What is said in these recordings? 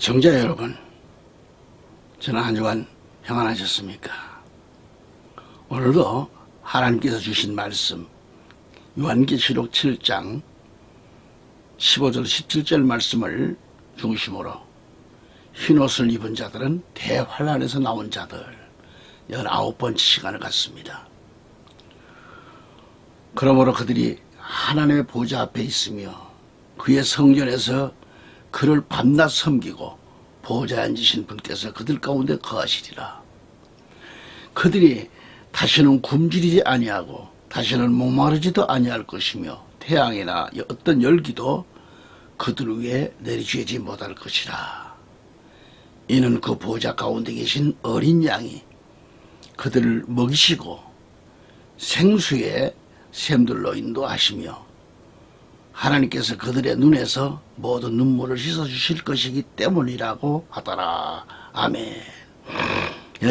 청자 여러분, 저는 한 주간 평안하셨습니까? 오늘도 하나님께서 주신 말씀 요한계시록 7장 15절 17절 말씀을 중심으로 흰옷을 입은 자들은 대환란에서 나온 자들 19번째 시간을 갖습니다. 그러므로 그들이 하나님의 보좌 앞에 있으며 그의 성전에서 그를 밤낮 섬기고 보좌에 앉으신 분께서 그들 가운데 거하시리라. 그들이 다시는 굶주리지 아니하고 다시는 목마르지도 아니할 것이며 태양이나 어떤 열기도 그들 위에 내리쬐지 못할 것이라. 이는 그 보좌 가운데 계신 어린 양이 그들을 먹이시고 생수의 샘들로 인도하시며 하나님께서 그들의 눈에서 모든 눈물을 씻어주실 것이기 때문이라고 하더라. 아멘.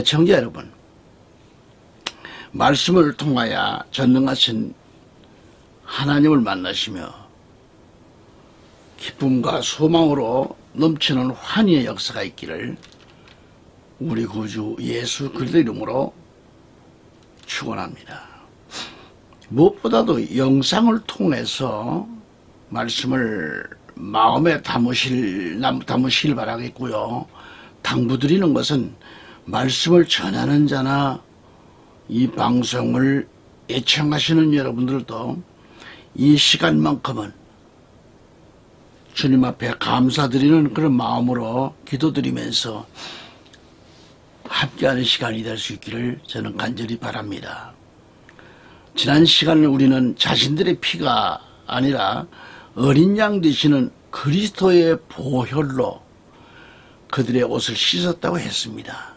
청자 여러분, 말씀을 통하여 전능하신 하나님을 만나시며 기쁨과 소망으로 넘치는 환희의 역사가 있기를 우리 구주 예수 그리스도 이름으로 축원합니다. 무엇보다도 영상을 통해서 말씀을 마음에 담으실 바라겠고요. 당부드리는 것은 말씀을 전하는 자나 이 방송을 애청하시는 여러분들도 이 시간만큼은 주님 앞에 감사드리는 그런 마음으로 기도드리면서 함께하는 시간이 될 수 있기를 저는 간절히 바랍니다. 지난 시간에 우리는 자신들의 피가 아니라 어린 양 되시는 그리스도의 보혈로 그들의 옷을 씻었다고 했습니다.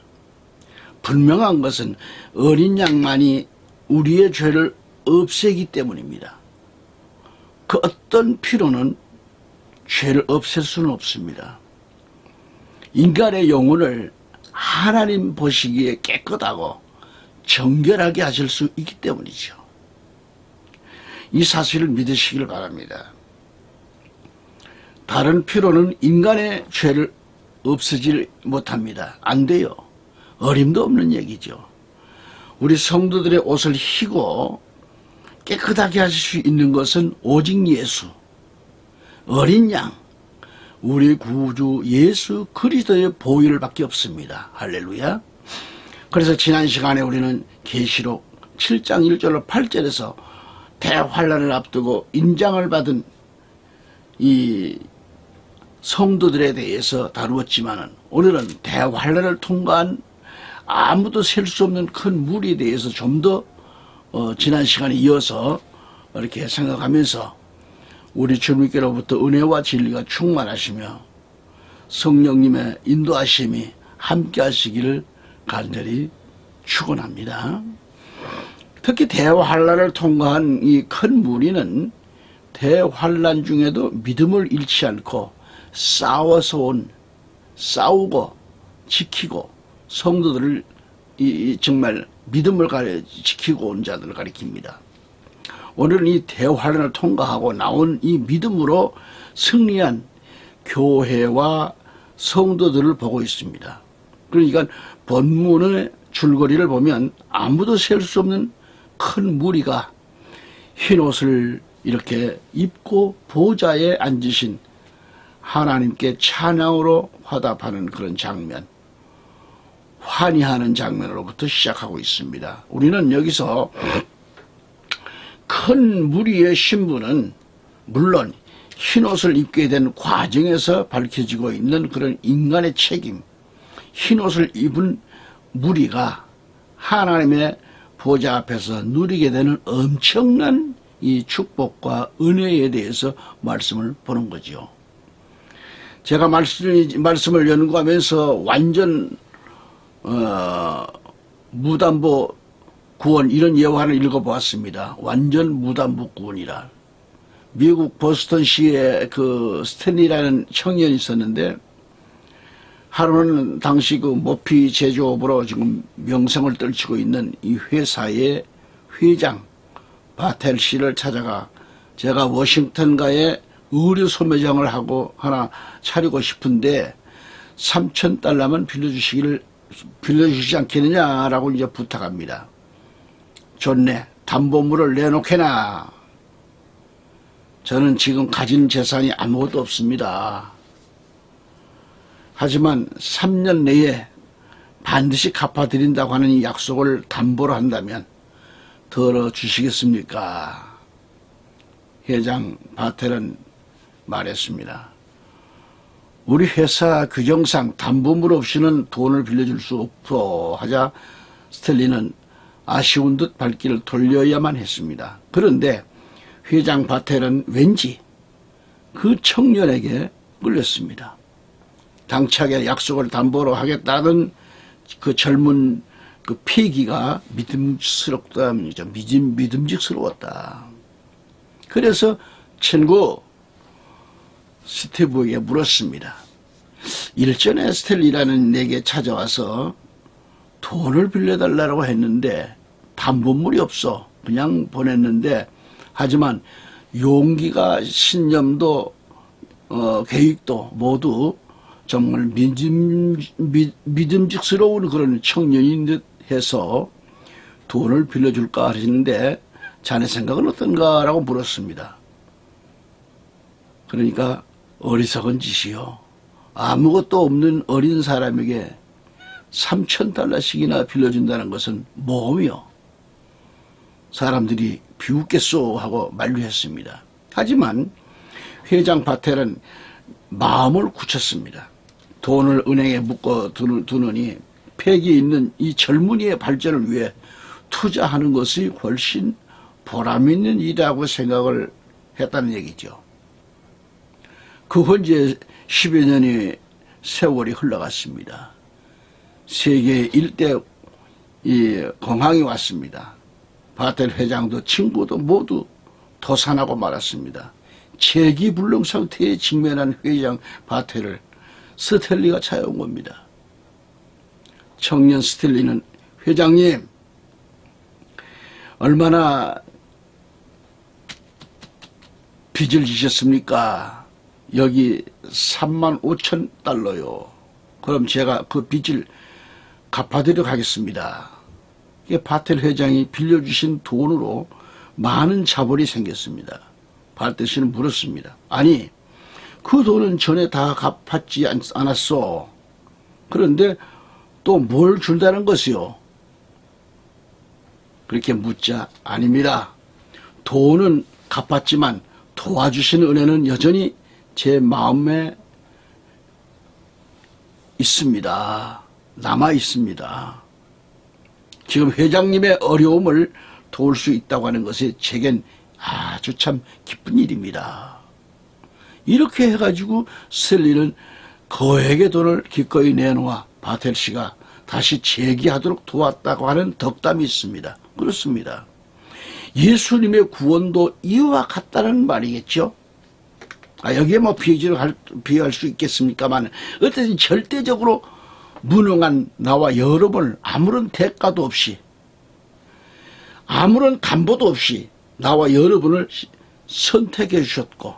분명한 것은 어린 양만이 우리의 죄를 없애기 때문입니다. 그 어떤 피로는 죄를 없앨 수는 없습니다. 인간의 영혼을 하나님 보시기에 깨끗하고 정결하게 하실 수 있기 때문이죠. 이 사실을 믿으시길 바랍니다. 다른 피로는 인간의 죄를 없애지 못합니다. 안 돼요. 어림도 없는 얘기죠. 우리 성도들의 옷을 희고 깨끗하게 하실 수 있는 것은 오직 예수, 어린 양, 우리 구주 예수 그리스도의 보혈밖에 없습니다. 할렐루야. 그래서 지난 시간에 우리는 계시록 7장 1절로 8절에서 대환란을 앞두고 인장을 받은 이 성도들에 대해서 다루었지만은 오늘은 대환란을 통과한 아무도 셀 수 없는 큰 물에 대해서 좀 더 지난 시간에 이어서 이렇게 생각하면서 우리 주님께로부터 은혜와 진리가 충만하시며 성령님의 인도하심이 함께 하시기를 간절히 축원합니다. 특히 대환란을 통과한 이 큰 무리는 대환란 중에도 믿음을 잃지 않고 싸우고 지키고 성도들을 정말 믿음을 지키고 온 자들을 가리킵니다. 오늘은 이 대환란을 통과하고 나온 이 믿음으로 승리한 교회와 성도들을 보고 있습니다. 그러니까 본문의 줄거리를 보면 아무도 셀 수 없는 큰 무리가 흰옷을 이렇게 입고 보좌에 앉으신 하나님께 찬양으로 화답하는 그런 장면, 환희하는 장면으로부터 시작하고 있습니다. 우리는 여기서 큰 무리의 신분은 물론 흰옷을 입게 된 과정에서 밝혀지고 있는 그런 인간의 책임, 흰옷을 입은 무리가 하나님의 보좌 앞에서 누리게 되는 엄청난 이 축복과 은혜에 대해서 말씀을 보는 거죠. 제가 말씀을 연구하면서 완전 무담보 구원 이런 예화를 읽어보았습니다. 완전 무담보 구원이라. 미국 보스턴시에 그 스탠리라는 청년이 있었는데 하루는 당시 그 모피 제조업으로 지금 명성을 떨치고 있는 이 회사의 회장 바텔 씨를 찾아가 제가 워싱턴가에 의류 소매장을 하고 하나 차리고 싶은데 $3,000만 빌려주시지 않겠느냐라고 이제 부탁합니다. 좋네. 담보물을 내놓게나. 저는 지금 가진 재산이 아무것도 없습니다. 하지만 3년 내에 반드시 갚아드린다고 하는 이 약속을 담보로 한다면 들어주시겠습니까? 회장 바텔은 말했습니다. 우리 회사 규정상 담보물 없이는 돈을 빌려줄 수 없어 하자 스탠리는 아쉬운 듯 발길을 돌려야만 했습니다. 그런데 회장 바텔은 왠지 그 청년에게 끌렸습니다. 당차게 약속을 담보로 하겠다는 그 젊은 그 패기가 믿음직스러웠다. 그래서 친구 스티브에게 물었습니다. 일전에 스텔리라는 내게 찾아와서 돈을 빌려달라고 했는데 담보물이 없어. 그냥 보냈는데 하지만 용기가 신념도 계획도 모두 정말 믿음직스러운 그런 청년인 듯 해서 돈을 빌려줄까 하시는데 자네 생각은 어떤가? 라고 물었습니다. 그러니까 어리석은 짓이요. 아무것도 없는 어린 사람에게 $3,000씩이나 빌려준다는 것은 모험이요. 사람들이 비웃겠소 하고 만류했습니다. 하지만 회장 바텔은 마음을 굳혔습니다. 돈을 은행에 묶어 두느니 패기 있는 이 젊은이의 발전을 위해 투자하는 것이 훨씬 보람 있는 일이라고 생각을 했다는 얘기죠. 그 후 이제 10여 년의 세월이 흘러갔습니다. 세계 일대 공황이 왔습니다. 바텔 회장도 친구도 모두 도산하고 말았습니다. 재기불능 상태에 직면한 회장 바텔을 스탠리가 찾아온 겁니다. 청년 스탠리는 회장님 얼마나 빚을 지셨습니까? 여기 $35,000요. 그럼 제가 그 빚을 갚아드리도록 하겠습니다. 바텔 회장이 빌려주신 돈으로 많은 자본이 생겼습니다. 바텔 씨는 물었습니다. 아니 그 돈은 전에 다 갚았지 않았어. 그런데 또 뭘 준다는 것이요? 그렇게 묻자 아닙니다. 돈은 갚았지만 도와주신 은혜는 여전히 제 마음에 있습니다. 남아 있습니다. 지금 회장님의 어려움을 도울 수 있다고 하는 것이 제겐 아주 참 기쁜 일입니다. 이렇게 해가지고 스탠리는 거액의 돈을 기꺼이 내놓아 바텔 씨가 다시 재기하도록 도왔다고 하는 덕담이 있습니다. 그렇습니다. 예수님의 구원도 이와 같다는 말이겠죠. 여기에 뭐 비교할 수 있겠습니까만 어쨌든 절대적으로 무능한 나와 여러분을 아무런 대가도 없이 아무런 담보도 없이 나와 여러분을 선택해 주셨고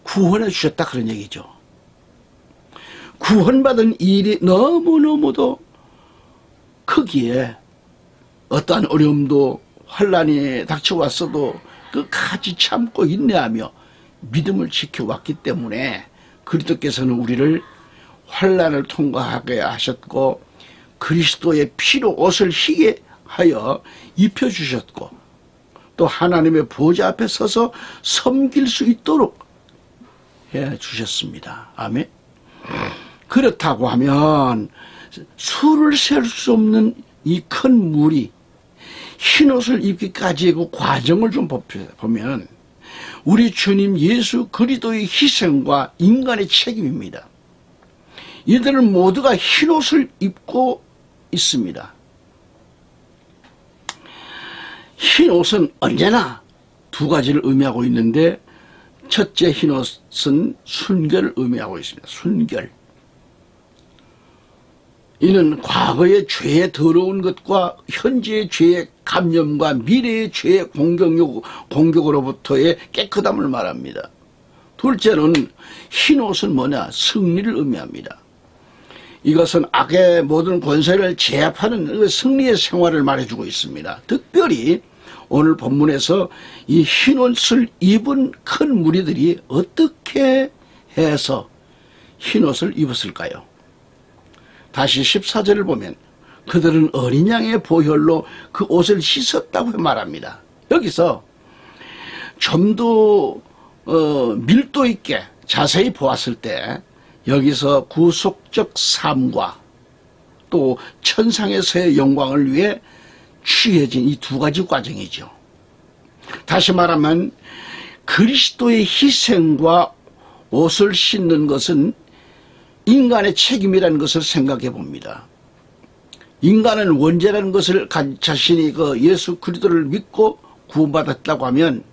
구원해 주셨다 그런 얘기죠. 구원받은 일이 너무너무도 크기에 어떠한 어려움도 환난이 닥쳐왔어도 끝까지 참고 인내하며 믿음을 지켜왔기 때문에 그리스도께서는 우리를 환난을 통과하게 하셨고 그리스도의 피로 옷을 희게 하여 입혀주셨고 또 하나님의 보좌 앞에 서서 섬길 수 있도록 해주셨습니다. 아멘. 그렇다고 하면 수를 셀 수 없는 이 큰 무리 흰옷을 입기까지의 그 과정을 좀 보면 우리 주님 예수 그리스도의 희생과 인간의 책임입니다. 이들은 모두가 흰옷을 입고 있습니다. 흰옷은 언제나 두 가지를 의미하고 있는데 첫째 흰옷은 순결을 의미하고 있습니다. 순결. 이는 과거의 죄의 더러운 것과 현재의 죄의 감염과 미래의 죄의 공격으로부터의 깨끗함을 말합니다. 둘째는 흰옷은 뭐냐? 승리를 의미합니다. 이것은 악의 모든 권세를 제압하는 그 승리의 생활을 말해주고 있습니다. 특별히 오늘 본문에서 이 흰 옷을 입은 큰 무리들이 어떻게 해서 흰 옷을 입었을까요? 다시 14절을 보면 그들은 어린 양의 보혈로 그 옷을 씻었다고 말합니다. 여기서 좀 더 밀도 있게 자세히 보았을 때 여기서 구속적 삶과 또 천상에서의 영광을 위해 취해진 이 두 가지 과정이죠. 다시 말하면 그리스도의 희생과 옷을 씻는 것은 인간의 책임이라는 것을 생각해 봅니다. 인간은 원죄라는 것을 자신이 예수 그리스도를 믿고 구원받았다고 하면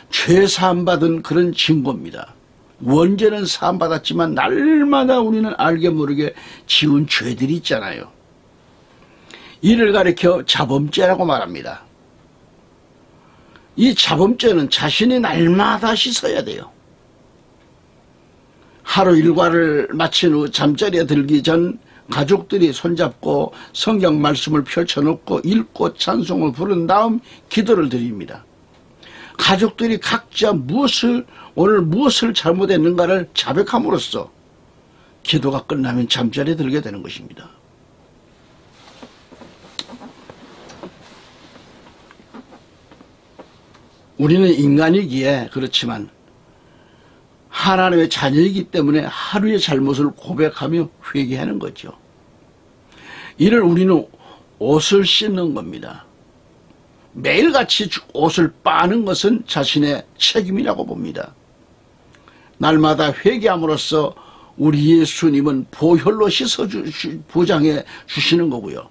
죄 사함받은 그런 증거입니다. 원죄는 사함받았지만 날마다 우리는 알게 모르게 지은 죄들이 있잖아요. 이를 가리켜 자범죄라고 말합니다. 이 자범죄는 자신이 날마다 씻어야 돼요. 하루 일과를 마친 후 잠자리에 들기 전 가족들이 손잡고 성경 말씀을 펼쳐놓고 읽고 찬송을 부른 다음 기도를 드립니다. 가족들이 각자 오늘 무엇을 잘못했는가를 자백함으로써 기도가 끝나면 잠자리에 들게 되는 것입니다. 우리는 인간이기에 그렇지만 하나님의 자녀이기 때문에 하루의 잘못을 고백하며 회개하는 거죠. 이를 우리는 옷을 씻는 겁니다. 매일같이 옷을 빠는 것은 자신의 책임이라고 봅니다. 날마다 회개함으로써 우리 예수님은 보혈로 보장해 주시는 거고요.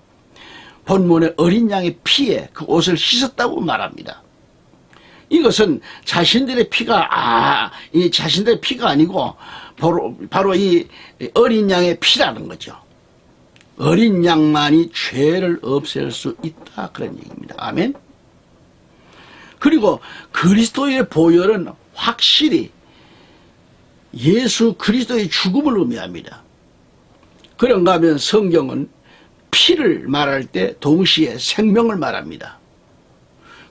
본문의 어린 양의 피에 그 옷을 씻었다고 말합니다. 이것은 자신들의 피가 자신들의 피가 아니고 바로 이 어린 양의 피라는 거죠. 어린 양만이 죄를 없앨 수 있다 그런 얘기입니다. 아멘. 그리고 그리스도의 보혈은 확실히 예수 그리스도의 죽음을 의미합니다. 그런가 하면 성경은 피를 말할 때 동시에 생명을 말합니다.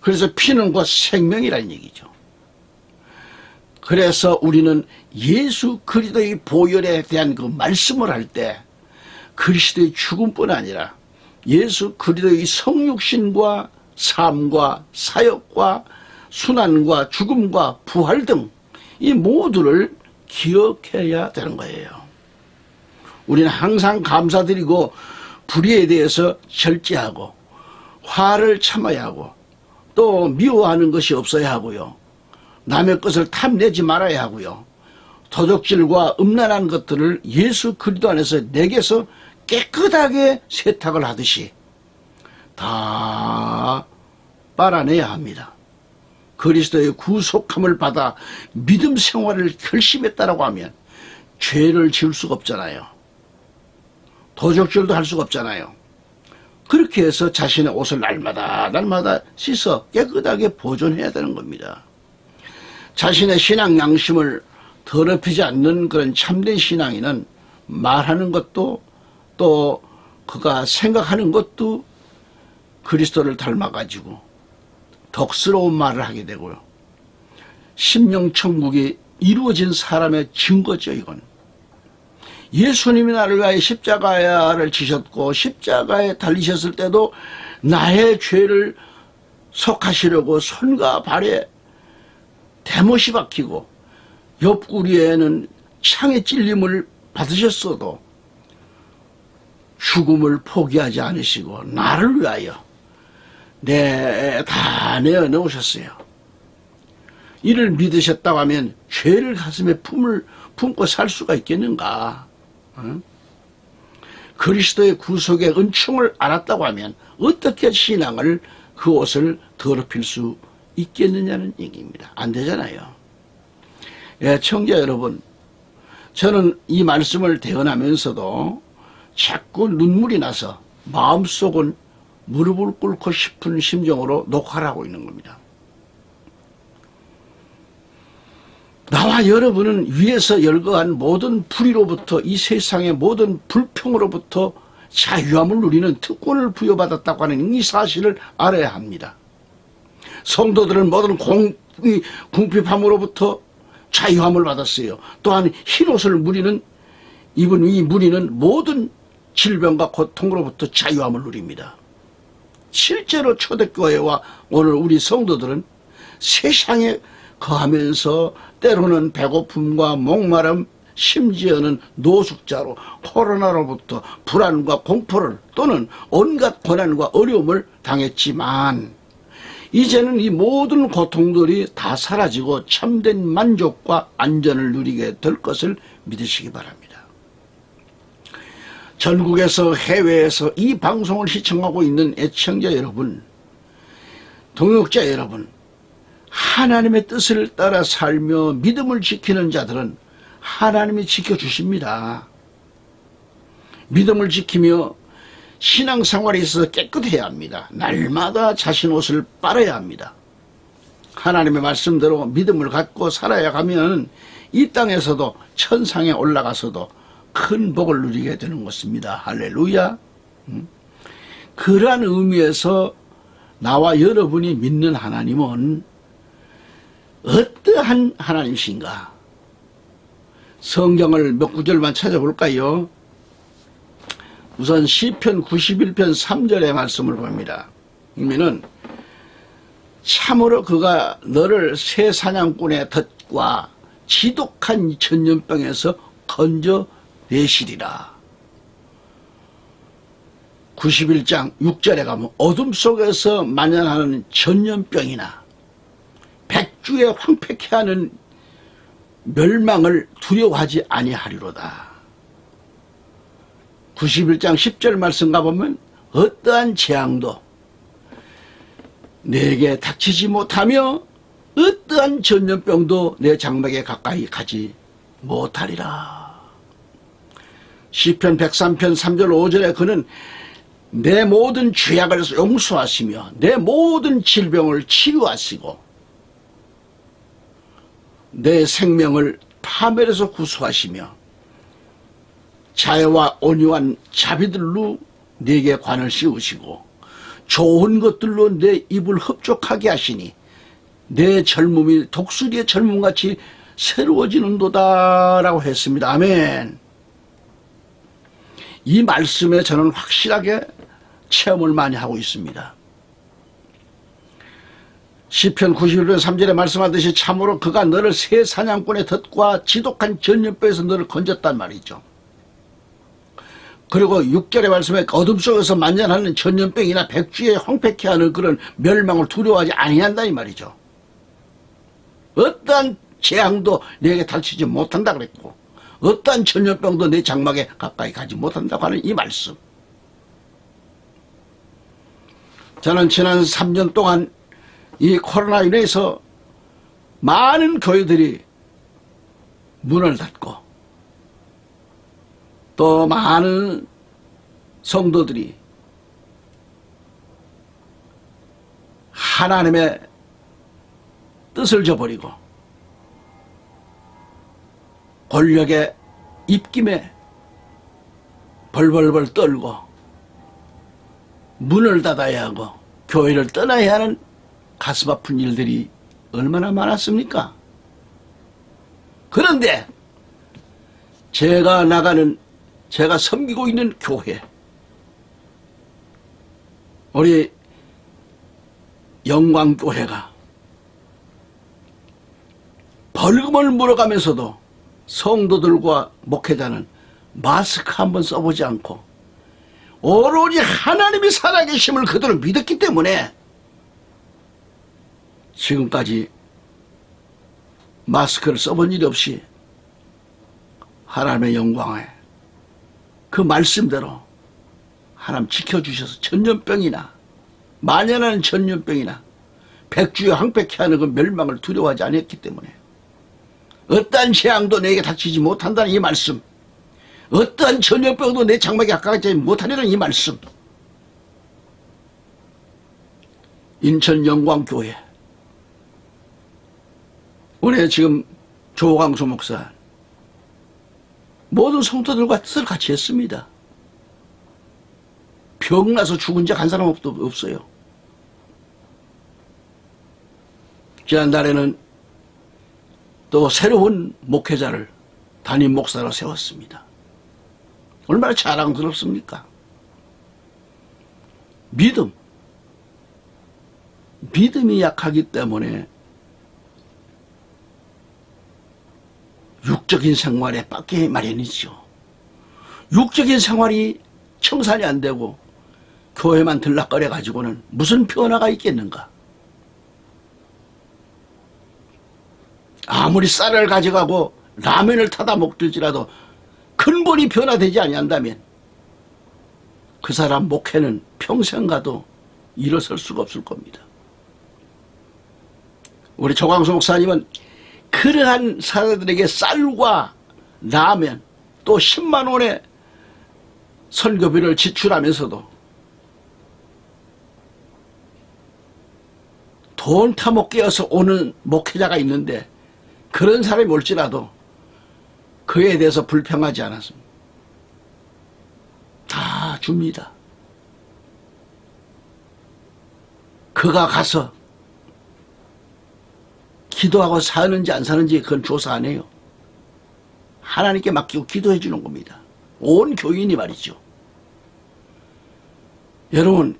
그래서 피는 곧 생명이라는 얘기죠. 그래서 우리는 예수 그리스도의 보혈에 대한 그 말씀을 할 때 그리스도의 죽음뿐 아니라 예수 그리스도의 성육신과 삶과 사역과 순환과 죽음과 부활 등 이 모두를 기억해야 되는 거예요. 우리는 항상 감사드리고 불의에 대해서 절제하고 화를 참아야 하고 또 미워하는 것이 없어야 하고요. 남의 것을 탐내지 말아야 하고요. 도적질과 음란한 것들을 예수 그리스도 안에서 내게서 깨끗하게 세탁을 하듯이 다 빨아내야 합니다. 그리스도의 구속함을 받아 믿음 생활을 결심했다라고 하면 죄를 지을 수가 없잖아요. 도적질도 할 수가 없잖아요. 그렇게 해서 자신의 옷을 날마다 씻어 깨끗하게 보존해야 되는 겁니다. 자신의 신앙 양심을 더럽히지 않는 그런 참된 신앙인은 말하는 것도 또 그가 생각하는 것도 그리스도를 닮아가지고 덕스러운 말을 하게 되고요. 심령천국이 이루어진 사람의 증거죠. 이건 예수님이 나를 위하여 십자가를 지셨고 십자가에 달리셨을 때도 나의 죄를 속하시려고 손과 발에 대못이 박히고 옆구리에는 창에 찔림을 받으셨어도 죽음을 포기하지 않으시고 나를 위하여 다 내어놓으셨어요. 이를 믿으셨다고 하면 죄를 가슴에 품고 살 수가 있겠는가? 그리스도의 구속의 은총을 알았다고 하면 어떻게 신앙을 그 옷을 더럽힐 수 있겠느냐는 얘기입니다. 안 되잖아요. 예, 청자 여러분, 저는 이 말씀을 대언하면서도 자꾸 눈물이 나서 마음속은 무릎을 꿇고 싶은 심정으로 녹화를 하고 있는 겁니다. 나와 여러분은 위에서 열거한 모든 불의로부터, 이 세상의 모든 불평으로부터 자유함을 누리는 특권을 부여받았다고 하는 이 사실을 알아야 합니다. 성도들은 모든 궁핍함으로부터 자유함을 받았어요. 또한 흰옷을 입은 이 무리는 모든 질병과 고통으로부터 자유함을 누립니다. 실제로 초대교회와 오늘 우리 성도들은 세상에 거하면서 때로는 배고픔과 목마름, 심지어는 노숙자로 코로나로부터 불안과 공포를 또는 온갖 고난과 어려움을 당했지만 이제는 이 모든 고통들이 다 사라지고 참된 만족과 안전을 누리게 될 것을 믿으시기 바랍니다. 전국에서 해외에서 이 방송을 시청하고 있는 애청자 여러분, 동역자 여러분, 하나님의 뜻을 따라 살며 믿음을 지키는 자들은 하나님이 지켜주십니다. 믿음을 지키며 신앙생활에 있어서 깨끗해야 합니다. 날마다 자신 옷을 빨아야 합니다. 하나님의 말씀대로 믿음을 갖고 살아야 가면 이 땅에서도 천상에 올라가서도 큰 복을 누리게 되는 것입니다. 할렐루야. 그러한 의미에서 나와 여러분이 믿는 하나님은 어떠한 하나님이신가? 성경을 몇 구절만 찾아볼까요? 우선 시편 91편 3절의 말씀을 봅니다. 그러면은 참으로 그가 너를 새 사냥꾼의 덫과 지독한 전염병에서 건져내시리라. 91장 6절에 가면 어둠 속에서 만연하는 전염병이나 백주에 황폐케 하는 멸망을 두려워하지 아니하리로다. 91장 10절 말씀 가보면 어떠한 재앙도 내게 닥치지 못하며 어떠한 전염병도 내 장막에 가까이 가지 못하리라. 시편 103편 3절 5절에 그는 내 모든 죄악을 용서하시며 내 모든 질병을 치유하시고 내 생명을 파멸에서 구수하시며 자애와 온유한 자비들로 내게 관을 씌우시고 좋은 것들로 내 입을 흡족하게 하시니 내 젊음이 독수리의 젊음같이 새로워지는도다 라고 했습니다. 아멘. 이 말씀에 저는 확실하게 체험을 많이 하고 있습니다. 시편 91편 3절에 말씀하듯이 참으로 그가 너를 새 사냥꾼의 덫과 지독한 전염병에서 너를 건졌단 말이죠. 그리고 6절의 말씀에 어둠 속에서 만연하는 전염병이나 백주에 황폐케 하는 그런 멸망을 두려워하지 아니한다 이 말이죠. 어떠한 재앙도 내게 닥치지 못한다 그랬고 어떠한 전염병도 내 장막에 가까이 가지 못한다고 하는 이 말씀. 저는 지난 3년 동안 이 코로나로 인해서 많은 교회들이 문을 닫고 또 많은 성도들이 하나님의 뜻을 저버리고 권력의 입김에 벌벌벌 떨고 문을 닫아야 하고 교회를 떠나야 하는 가슴 아픈 일들이 얼마나 많았습니까? 그런데 제가 섬기고 있는 교회, 우리 영광교회가 벌금을 물어가면서도 성도들과 목회자는 마스크 한번 써보지 않고 오로지 하나님이 살아계심을 그대로 믿었기 때문에 지금까지 마스크를 써본 일이 없이 하나님의 영광에 그 말씀대로 하나님 지켜주셔서 전염병이나 만연하는 전염병이나 백주에 황폐케 하는 그 멸망을 두려워하지 않았기 때문에 어떠한 재앙도 내게 닥치지 못한다는 이 말씀, 어떠한 전염병도 내 장막에 가까이 못하려는 이 말씀. 인천 영광교회, 올해 지금 조광수 목사 모든 성도들과 뜻을 같이 했습니다. 병나서 죽은 적 한 사람 없어요. 지난달에는 또 새로운 목회자를 담임 목사로 세웠습니다. 얼마나 자랑스럽습니까? 믿음이 약하기 때문에 육적인 생활에 빠게 마련이죠. 육적인 생활이 청산이 안 되고 교회만 들락거려 가지고는 무슨 변화가 있겠는가? 아무리 쌀을 가져가고 라면을 타다 먹들지라도 근본이 변화되지 아니한다면 그 사람 목회는 평생 가도 일어설 수가 없을 겁니다. 우리 조광수 목사님은 그러한 사람들에게 쌀과 라면 또 10만 원의 설교비를 지출하면서도 돈 타먹게 해서 오는 목회자가 있는데 그런 사람이 올지라도 그에 대해서 불평하지 않았습니다. 다 줍니다. 그가 가서 기도하고 사는지 안 사는지 그건 조사 안 해요. 하나님께 맡기고 기도해 주는 겁니다. 온 교인이 말이죠. 여러분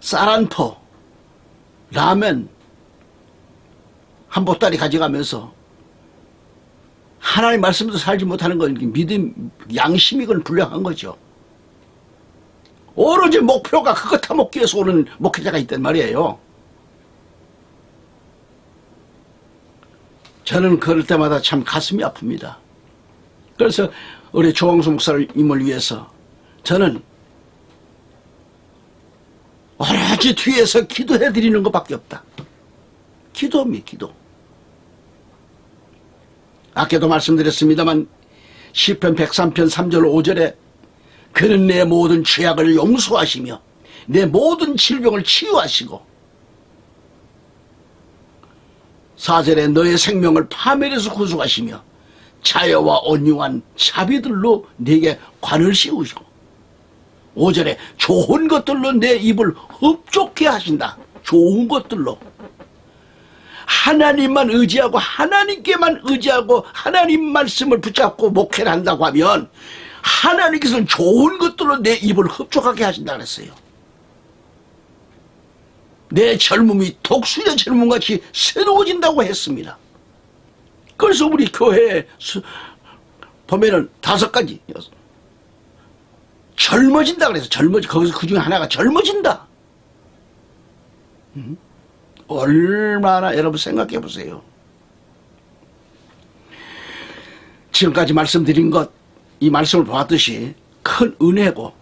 쌀 한 포 라면 한 보따리 가져가면서 하나님 말씀도 살지 못하는 건 믿음, 양심이 그건 불량한 거죠. 오로지 목표가 그거 타먹기 위해서 오는 목회자가 있단 말이에요. 저는 그럴 때마다 참 가슴이 아픕니다. 그래서 우리 조광수 목사님을 위해서 저는 오로지 뒤에서 기도해 드리는 것밖에 없다. 기도입니다. 기도. 아까도 말씀드렸습니다만 시편 103편 3절 5절에 그는 내 모든 죄악을 용서하시며 내 모든 질병을 치유하시고 4절에 너의 생명을 파멸에서 구속하시며 자여와 온유한 자비들로 네게 관을 씌우시고 5절에 좋은 것들로 내 입을 흡족해 하신다. 좋은 것들로 하나님만 의지하고 하나님께만 의지하고 하나님 말씀을 붙잡고 목회를 한다고 하면 하나님께서는 좋은 것들로 내 입을 흡족하게 하신다 그랬어요. 내 젊음이 독수리의 젊음같이 새로워진다고 했습니다. 그래서 우리 교회에 보면은 5가지 젊어진다 그래서 거기서 그 중에 하나가 젊어진다. 얼마나 여러분 생각해 보세요. 지금까지 말씀드린 것, 이 말씀을 보았듯이 큰 은혜고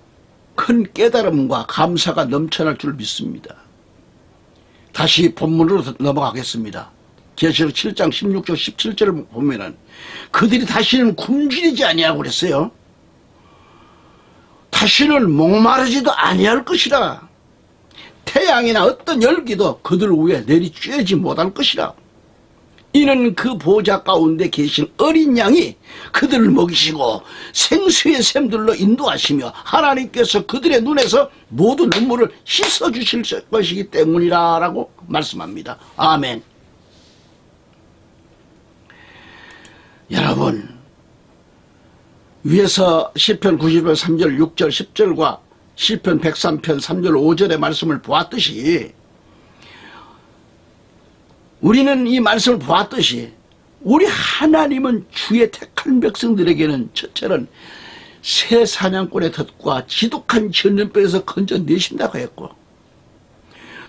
큰 깨달음과 감사가 넘쳐날 줄 믿습니다. 다시 본문으로 넘어가겠습니다. 계시록 7장 16절 17절을 보면은 그들이 다시는 굶주리지 아니하고 그랬어요. 다시는 목마르지도 아니할 것이라. 태양이나 어떤 열기도 그들 위에 내리쬐지 못할 것이라. 이는 그 보좌 가운데 계신 어린 양이 그들을 먹이시고 생수의 샘들로 인도하시며 하나님께서 그들의 눈에서 모든 눈물을 씻어주실 것이기 때문이라 라고 말씀합니다. 아멘. 여러분 위에서 시편 90편 3절 6절 10절과 시편 103편 3절 5절의 말씀을 보았듯이 우리는 이 말씀을 보았듯이 우리 하나님은 주의 택한 백성들에게는 첫째는 새 사냥꾼의 덫과 지독한 전염병에서 건져내신다고 했고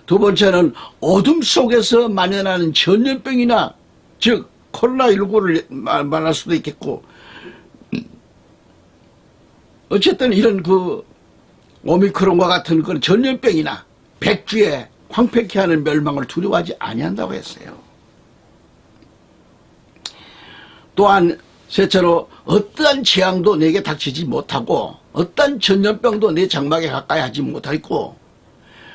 두 번째는 어둠 속에서 만연하는 전염병이나 즉 코로나19를 말할 수도 있겠고 어쨌든 이런 그 오미크론과 같은 그런 전염병이나 백주에 황폐케 하는 멸망을 두려워하지 아니한다고 했어요. 또한 셋째로 어떠한 재앙도 내게 닥치지 못하고 어떠한 전염병도 내 장막에 가까이 하지 못하고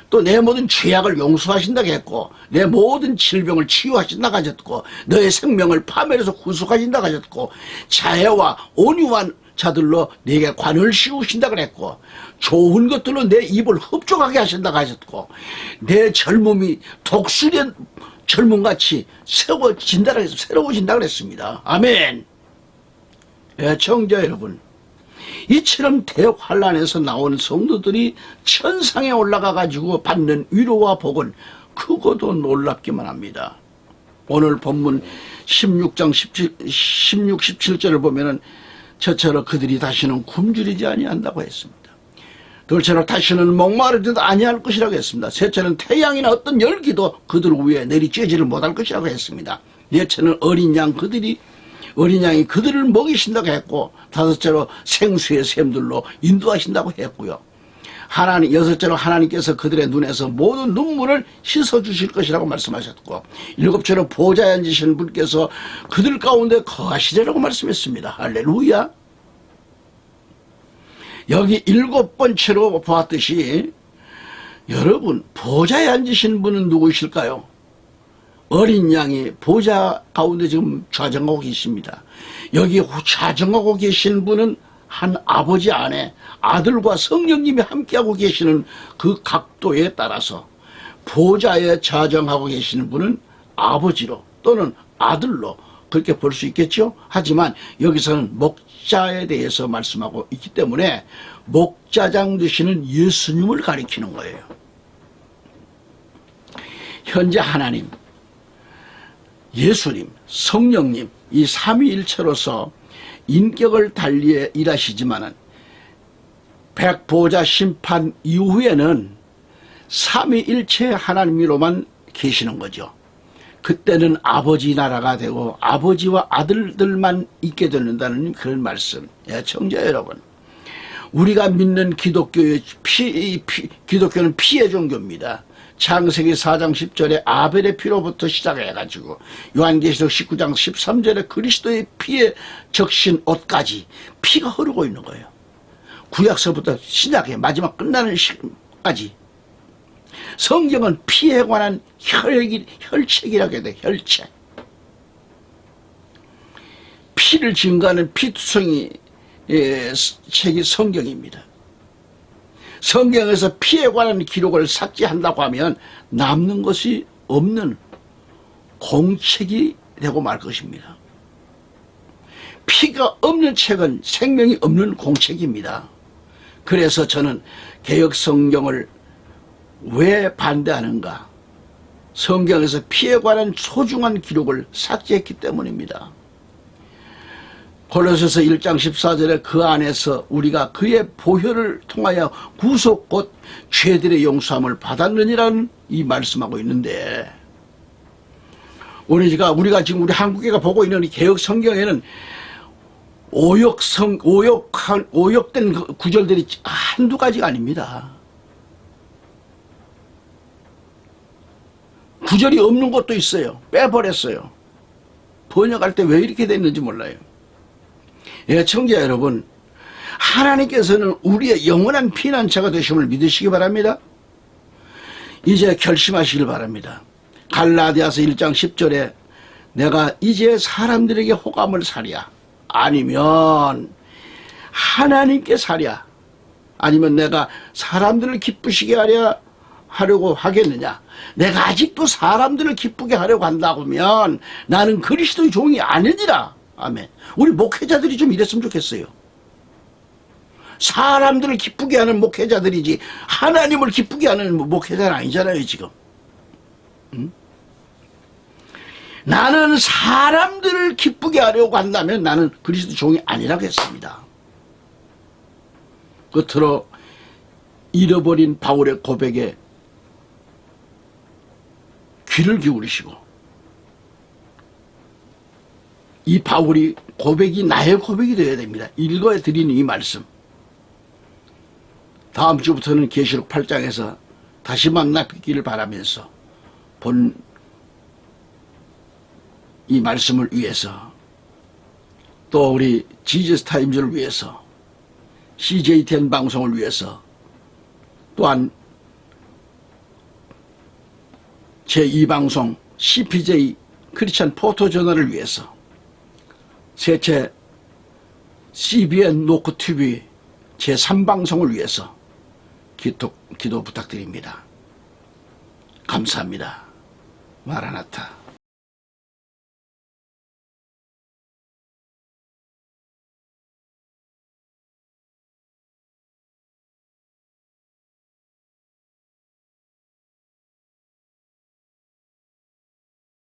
또 또 내 모든 죄악을 용서하신다고 했고 내 모든 질병을 치유하신다고 하셨고 너의 생명을 파멸해서 구속하신다고 하셨고 자애와 온유한 자들로 내게 관을 씌우신다고 했고 좋은 것들로 내 입을 흡족하게 하신다고 하셨고 내 젊음이 독수리 젊음같이 새로워진다고 해서 새로워진다고 했습니다. 아멘. 애청자 여러분, 이처럼 대환란에서 나온 성도들이 천상에 올라가 가지고 받는 위로와 복은 크고도 놀랍기만 합니다. 오늘 본문 16장 16, 17절을 보면은 저처럼 그들이 다시는 굶주리지 아니한다고 했습니다. 둘째로 다시는 목마르지도 아니할 것이라고 했습니다. 셋째는 태양이나 어떤 열기도 그들 위에 내리쬐지를 못할 것이라고 했습니다. 넷째는 어린 양이 그들을 먹이신다고 했고 다섯째로 생수의 샘들로 인도하신다고 했고요. 여섯째로 하나님께서 그들의 눈에서 모든 눈물을 씻어주실 것이라고 말씀하셨고 일곱째로 보좌에 앉으신 분께서 그들 가운데 거하시리라고 말씀했습니다. 할렐루야. 여기 일곱 번째로 보았듯이 여러분 보좌에 앉으신 분은 누구실까요? 어린 양이 보좌 가운데 지금 좌정하고 계십니다. 여기 좌정하고 계신 분은 한 아버지 안에 아들과 성령님이 함께하고 계시는 그 각도에 따라서 보좌에 좌정하고 계시는 분은 아버지로 또는 아들로 그렇게 볼 수 있겠죠. 하지만 여기서는 목자에 대해서 말씀하고 있기 때문에 목자장 되시는 예수님을 가리키는 거예요. 현재 하나님, 예수님, 성령님 이 삼위일체로서 인격을 달리해 일하시지만은 백보자 심판 이후에는 삼위일체 하나님으로만 계시는 거죠. 그때는 아버지 나라가 되고 아버지와 아들들만 있게 되는다는 그런 말씀. 청자 여러분, 우리가 믿는 기독교는 피의 종교입니다. 창세기 4장 10절에 아벨의 피로부터 시작해가지고 요한계시록 19장 13절에 그리스도의 피에 적신 옷까지 피가 흐르고 있는 거예요. 구약서부터 신약의 마지막 끝나는 시까지 성경은 피에 관한 혈책이라고 해야 돼. 혈책. 피를 증거하는 피투성이 책이 성경입니다. 성경에서 피에 관한 기록을 삭제한다고 하면 남는 것이 없는 공책이 되고 말 것입니다. 피가 없는 책은 생명이 없는 공책입니다. 그래서 저는 개역 성경을 왜 반대하는가? 성경에서 피에 관한 소중한 기록을 삭제했기 때문입니다. 골로새서 1장 14절에 그 안에서 우리가 그의 보혈을 통하여 구속 곧 죄들의 용서함을 받았느니라는 이 말씀하고 있는데 우리가 지금 우리 한국에가 보고 있는 이 개역 성경에는 오역된 구절들이 한두 가지가 아닙니다. 구절이 없는 것도 있어요. 빼버렸어요. 번역할 때 왜 이렇게 됐는지 몰라요. 청자 여러분, 하나님께서는 우리의 영원한 피난처가 되심을 믿으시기 바랍니다. 이제 결심하시길 바랍니다. 갈라디아서 1장 10절에 내가 이제 사람들에게 호감을 사랴 아니면 하나님께 사랴 아니면 내가 사람들을 기쁘시게 하려고 하겠느냐. 내가 아직도 사람들을 기쁘게 하려고 한다고 하면 나는 그리스도의 종이 아니니라. 아멘. 우리 목회자들이 좀 이랬으면 좋겠어요. 사람들을 기쁘게 하는 목회자들이지 하나님을 기쁘게 하는 목회자는 아니잖아요 지금. 응? 나는 사람들을 기쁘게 하려고 한다면 나는 그리스도 종이 아니라고 했습니다. 끝으로 잃어버린 바울의 고백에 귀를 기울이시고 이 바울이 고백이 나의 고백이 되어야 됩니다. 읽어드리는 이 말씀. 다음 주부터는 계시록 8장에서 다시 만나기를 바라면서 본 이 말씀을 위해서 또 우리 지저스 타임즈를 위해서 CJTN 방송을 위해서 또한 제2방송 CPJ 크리스찬 포토저널을 위해서, 셋째 CBN 노크TV 제3방송을 위해서 기도 부탁드립니다. 감사합니다. 마라나타.